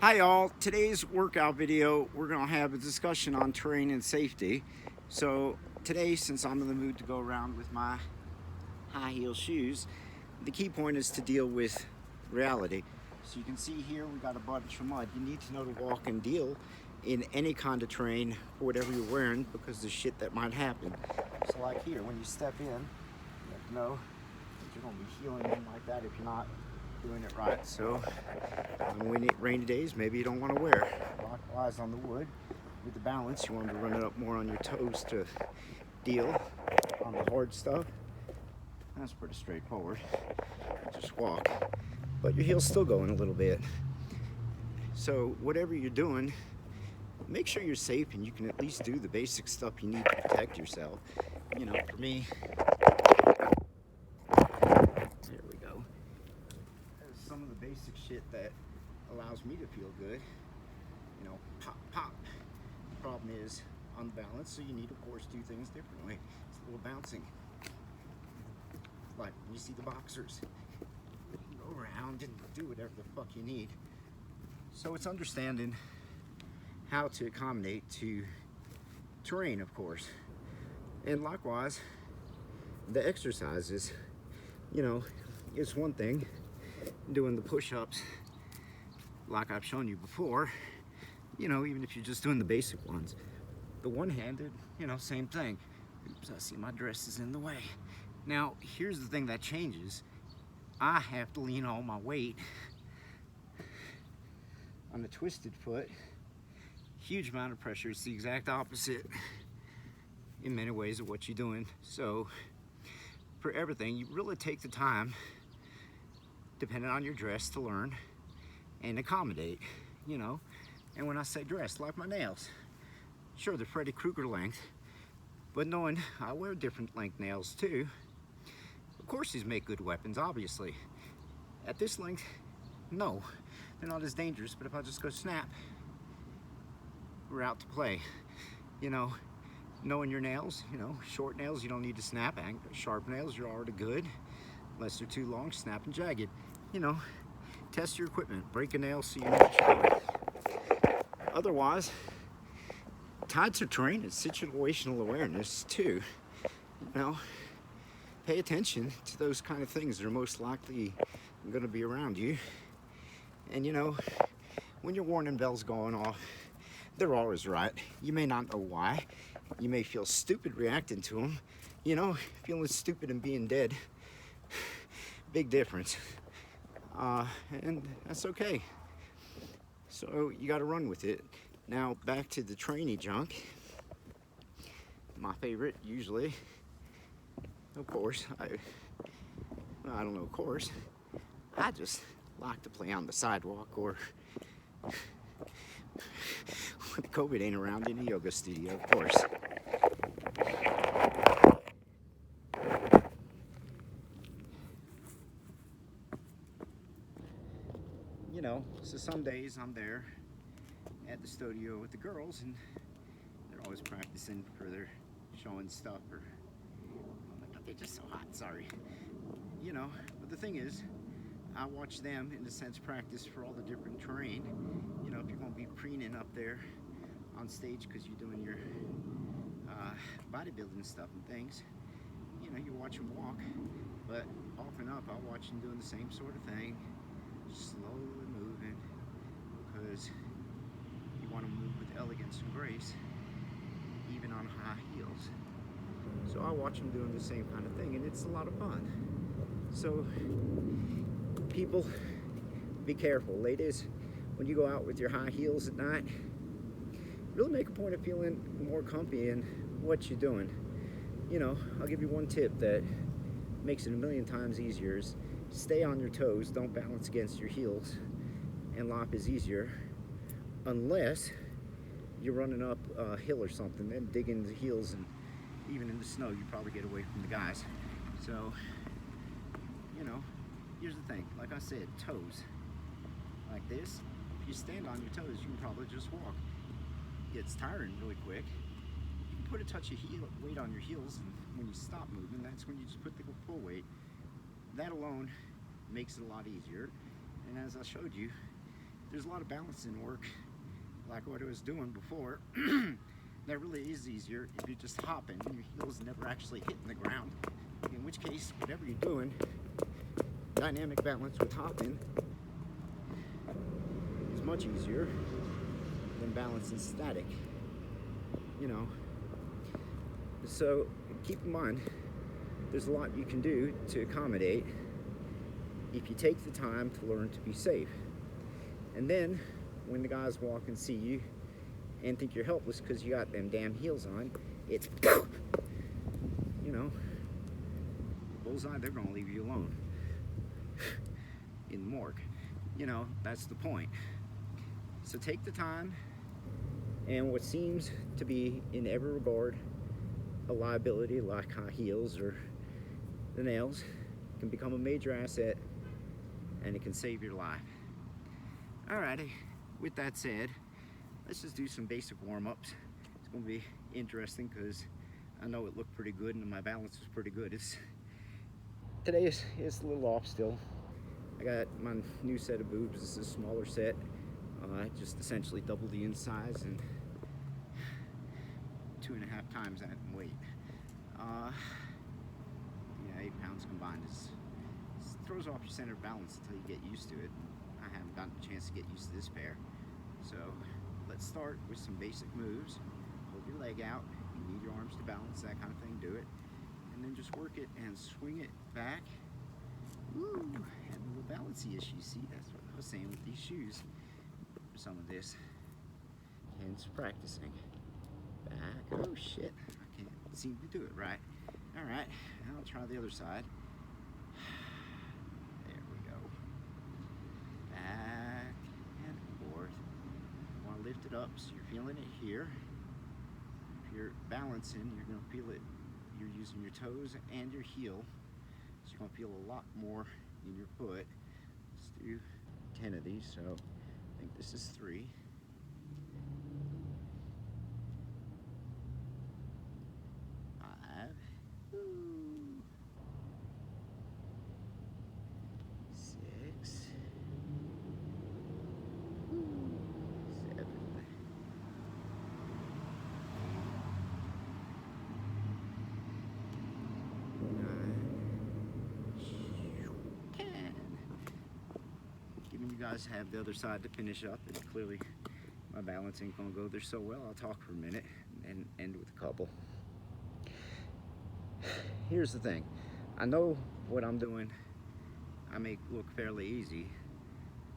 Hi y'all, today's workout video we're going to have a discussion on terrain and safety. So today, since I'm in the mood to go around with my high heel shoes, the key point is to deal with reality. So you can see here we got a bunch of mud. You need to know to walk and deal in any kind of terrain for whatever you're wearing, because there's shit that might happen. So like here, when you step in, you have to know that you're going to be heeling in like that if you're not doing it right. So on rainy days, maybe you don't want to wear. Likewise on the wood, with the balance, you want to run it up more on your toes to deal on the hard stuff. That's pretty straightforward. Just walk, but your heel's still going a little bit. So whatever you're doing, make sure you're safe and you can at least do the basic stuff you need to protect yourself. You know, for me, there we go. There's some of the basic shit that allows me to feel good. You know, pop, pop. The problem is unbalanced, so you need, of course, do things differently. It's a little bouncing. Like when you see the boxers, you can go around and do whatever the fuck you need. So it's understanding how to accommodate to terrain, of course. And likewise, the exercises, you know, it's one thing doing the push-ups like I've shown you before, you know, even if you're just doing the basic ones. The one-handed, you know, same thing. Oops, I see my dress is in the way. Now, here's the thing that changes. I have to lean all my weight on the twisted foot. Huge amount of pressure. It's the exact opposite in many ways of what you're doing. So for everything, you really take the time, depending on your dress, to learn and accommodate, you know. And when I say dress, like my nails, sure, they're Freddy Krueger length, but knowing I wear different length nails too. Of course these make good weapons, obviously. At this length, no, they're not as dangerous, but if I just go snap, we're out to play. You know, knowing your nails, you know, short nails you don't need to snap, sharp nails you're already good, unless they're too long, snap and jagged. You know, test your equipment, break a nail so you know what you're doing. Otherwise, tied to terrain is situational awareness too. You know, pay attention to those kind of things that are most likely going to be around you. And you know, when your warning bell's going off, they're always right. You may not know why. You may feel stupid reacting to them. You know, feeling stupid and being dead, big difference. And that's okay. So you got to run with it. Now back to the trainy junk. My favorite, usually, of course, I don't know, of course, I just like to play on the sidewalk, or when COVID ain't around, in a yoga studio, of course. You know, so some days I'm there at the studio with the girls, and they're always practicing for their showing stuff, or I'm like, they're just so hot, sorry. You know, but the thing is, I watch them, in a sense, practice for all the different terrain. You know, if you're going to be preening up there on stage because you're doing your bodybuilding stuff and things, you know, you watch them walk. But often up, I watch them doing the same sort of thing, slowly moving, because you want to move with elegance and grace, even on high heels. So I watch them doing the same kind of thing, and it's a lot of fun. So people, be careful. Ladies, when you go out with your high heels at night, really make a point of feeling more comfy in what you're doing. You know, I'll give you one tip that makes it a million times easier is stay on your toes, don't balance against your heels, and lop is easier, unless you're running up a hill or something, then dig into the heels, and even in the snow, you probably get away from the guys. So, you know, here's the thing, like I said, toes, like this. If you stand on your toes, you can probably just walk. It gets tiring really quick. You can put a touch of weight on your heels, and when you stop moving, that's when you just put the full weight. That alone makes it a lot easier. And as I showed you, there's a lot of balancing work, like what I was doing before, that really is easier if you're just hopping and your heels never actually hitting the ground. In which case, whatever you're doing, dynamic balance with hopping is much easier than balancing static, you know. So keep in mind, there's a lot you can do to accommodate if you take the time to learn to be safe. And then when the guys walk and see you and think you're helpless because you got them damn heels on, it's, you know, bullseye, they're gonna leave you alone in the morgue. You know, that's the point. So take the time, and what seems to be in every regard a liability like high heels or the nails can become a major asset, and it can save your life. Alrighty, with that said, let's just do some basic warm-ups. It's gonna be interesting because I know it looked pretty good and my balance was pretty good. Today is a little off still. I got my new set of boobs. This is a smaller set. Just essentially double the in size and 2.5 times that in weight. Yeah, 8 pounds combined throws off your center of balance until you get used to it. I haven't gotten a chance to get used to this pair. So let's start with some basic moves. Hold your leg out. You need your arms to balance, that kind of thing. Do it. And then just work it and swing it back. Woo! Had a little balancey issues. See, that's what I was saying with these shoes. For some of this. Hence practicing. Back. Oh shit. I can't seem to do it right. Alright, now I'll try the other side. There we go. Back and forth. You want to lift it up so you're feeling it here. If you're balancing, you're going to feel it. You're using your toes and your heel. So you're going to feel a lot more in your foot. Let's do 10 of these. So I think this is 3. 5. 6. 7. 10. Given you guys have the other side to finish up, and clearly my balance ain't gonna go there so well, I'll talk for a minute and end with a couple. Here's the thing. I know what I'm doing I make look fairly easy.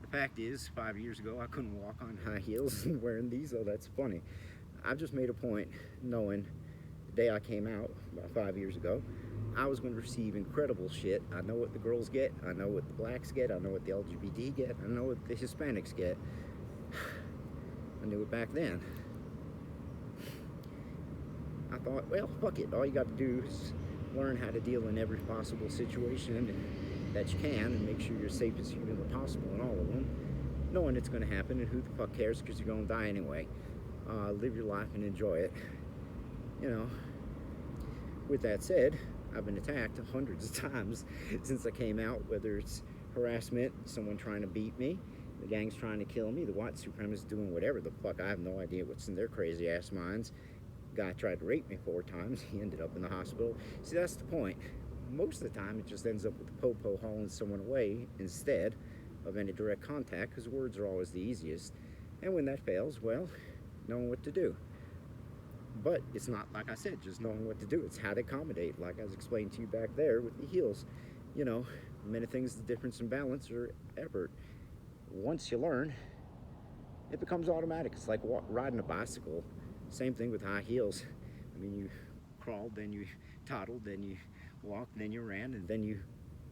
The fact is, 5 years ago, I couldn't walk on high heels and wearing these. Oh, that's funny. I've just made a point knowing the day I came out, about 5 years ago, I was going to receive incredible shit. I know what the girls get. I know what the blacks get. I know what the LGBT get. I know what the Hispanics get. I knew it back then. I thought, well, fuck it. All you got to do is learn how to deal in every possible situation that you can and make sure you're safe as humanly possible in all of them, knowing it's going to happen and who the fuck cares because you're going to die anyway. Live your life and enjoy it. You know, with that said, I've been attacked hundreds of times since I came out, whether it's harassment, someone trying to beat me, the gang's trying to kill me, the white supremacists doing whatever the fuck. I have no idea what's in their crazy ass minds. Guy tried to rape me 4 times. He ended up in the hospital. See, that's the point. Most of the time, it just ends up with the po-po hauling someone away instead of any direct contact, because words are always the easiest. And when that fails, well, knowing what to do. But it's not, like I said, just knowing what to do. It's how to accommodate, like I was explaining to you back there with the heels. You know, many things, the difference in balance or effort. Once you learn, it becomes automatic. It's like riding a bicycle. Same thing with high heels. I mean, you crawled, then you toddled, then you walked, then you ran, and then you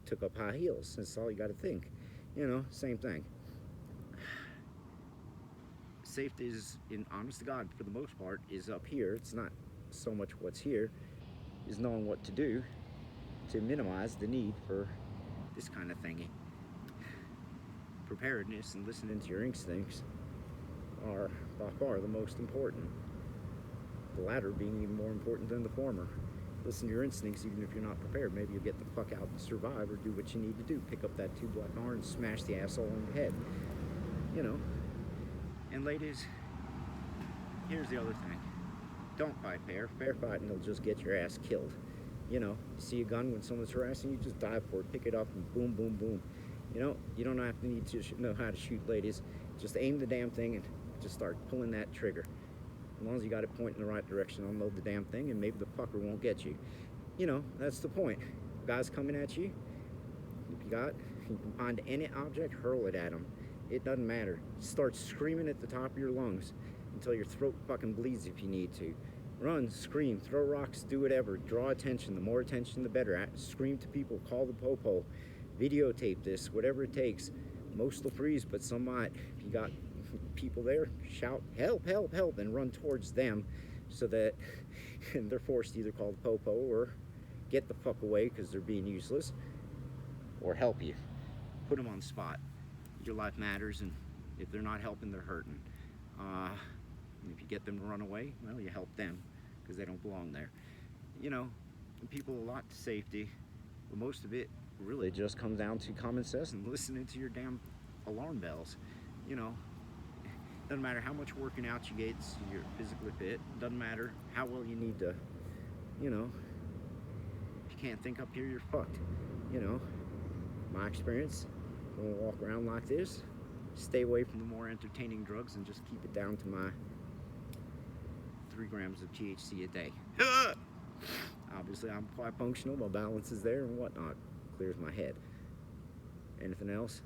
took up high heels. That's all you got to think. You know, same thing. Safety is, in honest to God, for the most part, is up here. It's not so much what's here, is knowing what to do to minimize the need for this kind of thingy. Preparedness and listening to your instincts are by far the most important. The latter being even more important than the former. Listen to your instincts even if you're not prepared. Maybe you'll get the fuck out and survive or do what you need to do. Pick up that 2 black iron and smash the asshole in the head. You know, And ladies, here's the other thing. Don't fight fair. Fair fighting will just get your ass killed. You know, you see a gun when someone's harassing you, just dive for it, pick it up, and boom, boom, boom. You know, you don't have to need to know how to shoot, ladies. Just aim the damn thing and just start pulling that trigger. As long as you got it pointing in the right direction, unload the damn thing, and maybe the fucker won't get you. You know, that's the point. Guys coming at you, if you can find any object, hurl it at them. It doesn't matter. Start screaming at the top of your lungs until your throat fucking bleeds if you need to. Run, scream, throw rocks, do whatever. Draw attention. The more attention, the better. Scream to people, call the popo, videotape this, whatever it takes. Most will freeze, but some might. If you got people there, shout, help, help, help, and run towards them so that they're forced to either call the popo or get the fuck away because they're being useless, or help you. Put them on the spot. Your life matters, and if they're not helping, they're hurting. If you get them to run away, well, you help them because they don't belong there. You know, people a lot to safety, but most of it really just comes down to common sense and listening to your damn alarm bells. You know, doesn't matter how much working out you get so you're physically fit. Doesn't matter how well you need to, you know, if you can't think up here, you're fucked. You know, my experience, when we walk around like this, stay away from the more entertaining drugs and just keep it down to my 3 grams of THC a day. Obviously, I'm quite functional. My balance is there and whatnot. Clears my head. Anything else?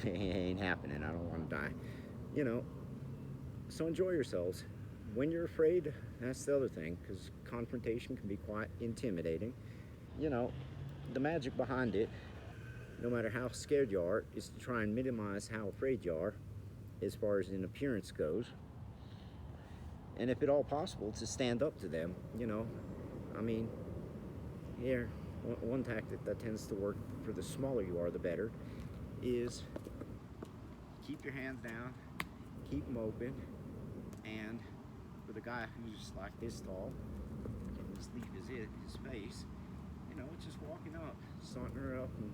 It ain't happening. I don't want to die. You know, so enjoy yourselves. When you're afraid, that's the other thing, because confrontation can be quite intimidating. You know, the magic behind it, no matter how scared you are, is to try and minimize how afraid you are as far as an appearance goes. And if at all possible, to stand up to them, you know. I mean, here, one tactic that tends to work for the smaller you are, the better, is keep your hands down, keep them open, and for the guy who's like this tall, and as deep as his face, you know, it's just walking up, sauntering her up, and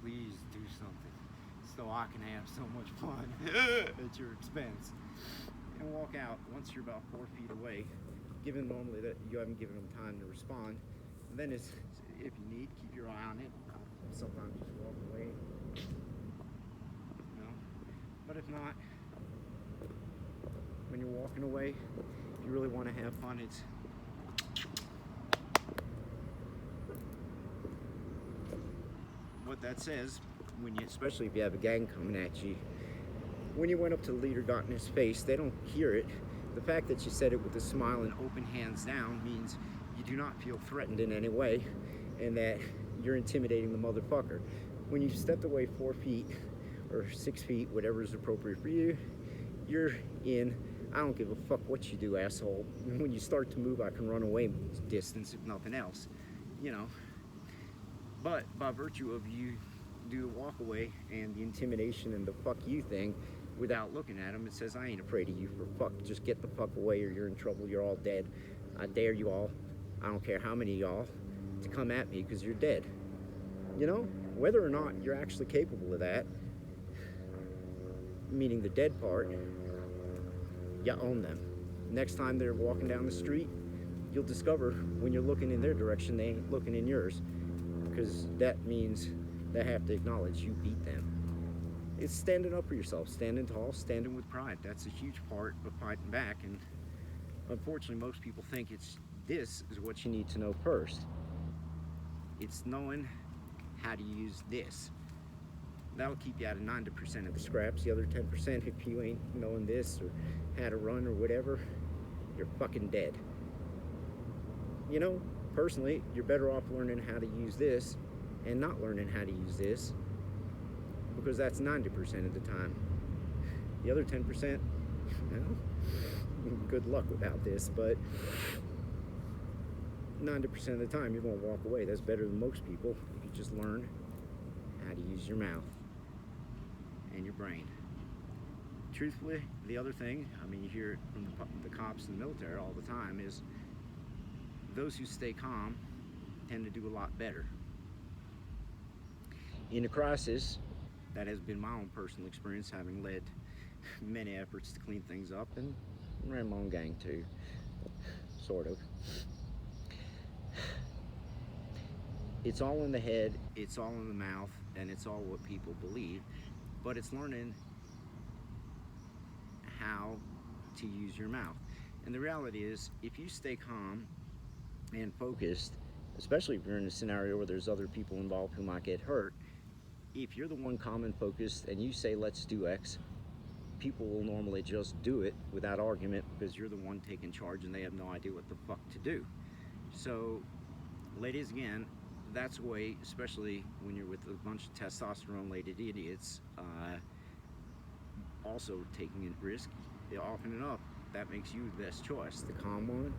please do something so I can have so much fun at your expense. And walk out once you're about 4 feet away, given normally that you haven't given them time to respond. And then if you need, keep your eye on it. Sometimes just walk away. You know? But if not, when you're walking away, if you really want to have fun, it's what that says, when you, especially if you have a gang coming at you, when you went up to the leader, got in his face, they don't hear it. The fact that you said it with a smile and open hands down means you do not feel threatened in any way, and that you're intimidating the motherfucker. When you stepped away 4 feet or 6 feet, whatever is appropriate for you, you're in, I don't give a fuck what you do, asshole. And when you start to move, I can run away distance if nothing else, you know. But by virtue of you do the walk away and the intimidation and the fuck you thing, without looking at him, it says, I ain't afraid of you for fuck. Just get the fuck away or you're in trouble. You're all dead. I dare you all, I don't care how many of y'all, to come at me because you're dead. You know, whether or not you're actually capable of that, meaning the dead part, you own them. Next time they're walking down the street, you'll discover when you're looking in their direction, they ain't looking in yours, because that means they have to acknowledge you beat them. It's standing up for yourself, standing tall, standing with pride. That's a huge part of fighting back, and unfortunately most people think this is what you need to know first. It's knowing how to use this. That'll keep you out of 90% of the scraps. The other 10%, if you ain't knowing this or how to run or whatever, you're fucking dead. You know, personally, you're better off learning how to use this and not learning how to use this, because that's 90% of the time. The other 10%, well, good luck without this, but 90% of the time you're going to walk away. That's better than most people if you just learn how to use your mouth and your brain. Truthfully, the other thing, I mean, you hear it from the cops and the military all the time, is those who stay calm tend to do a lot better. In a crisis, That has been my own personal experience, having led many efforts to clean things up and ran my own gang too, sort of. It's all in the head, it's all in the mouth, and it's all what people believe, but it's learning how to use your mouth. And the reality is, if you stay calm and focused, especially if you're in a scenario where there's other people involved who might get hurt, if you're the one calm and focused and you say, let's do X, people will normally just do it without argument because you're the one taking charge and they have no idea what the fuck to do. So, ladies, again, that's a way, especially when you're with a bunch of testosterone-laden idiots, also taking a risk, often enough, that makes you the best choice. The calm one,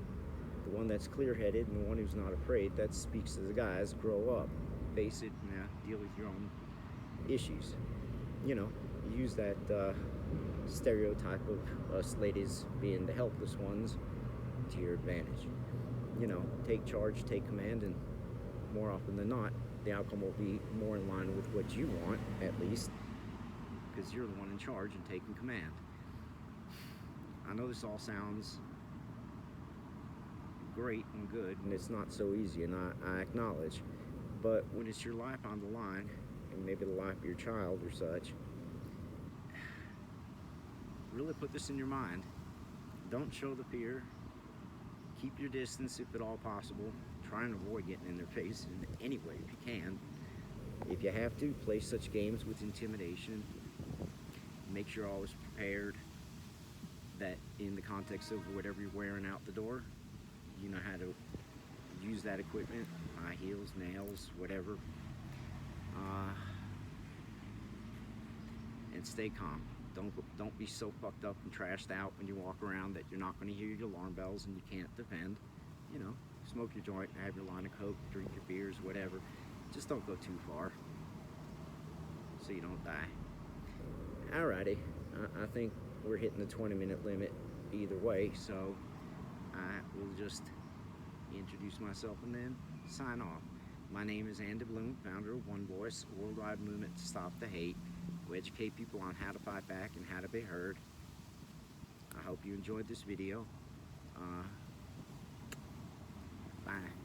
the one that's clear-headed, and the one who's not afraid. That speaks to the guys. Grow up, face it, and deal with your own issues. You know, use that stereotype of us ladies being the helpless ones to your advantage. You know, take charge, take command, and more often than not, the outcome will be more in line with what you want, at least, because you're the one in charge and taking command. I know this all sounds great and good, and it's not so easy, and I acknowledge, but when it's your life on the line, and maybe the life of your child or such, really put this in your mind. Don't show the fear. Keep your distance if at all possible. Try and avoid getting in their face in any way if you can. If you have to, play such games with intimidation. Make sure you're always prepared, that in the context of whatever you're wearing out the door, you know how to use that equipment, high heels, nails, whatever. And stay calm. Don't be so fucked up and trashed out when you walk around that you're not going to hear your alarm bells and you can't defend. You know, smoke your joint, have your line of coke, drink your beers, whatever. Just don't go too far so you don't die. Alrighty, I think we're hitting the 20-minute limit either way, so I will just introduce myself and then sign off. My name is Andi Bloom, founder of One Voice, a worldwide movement to stop the hate. We educate people on how to fight back and how to be heard. I hope you enjoyed this video. Bye.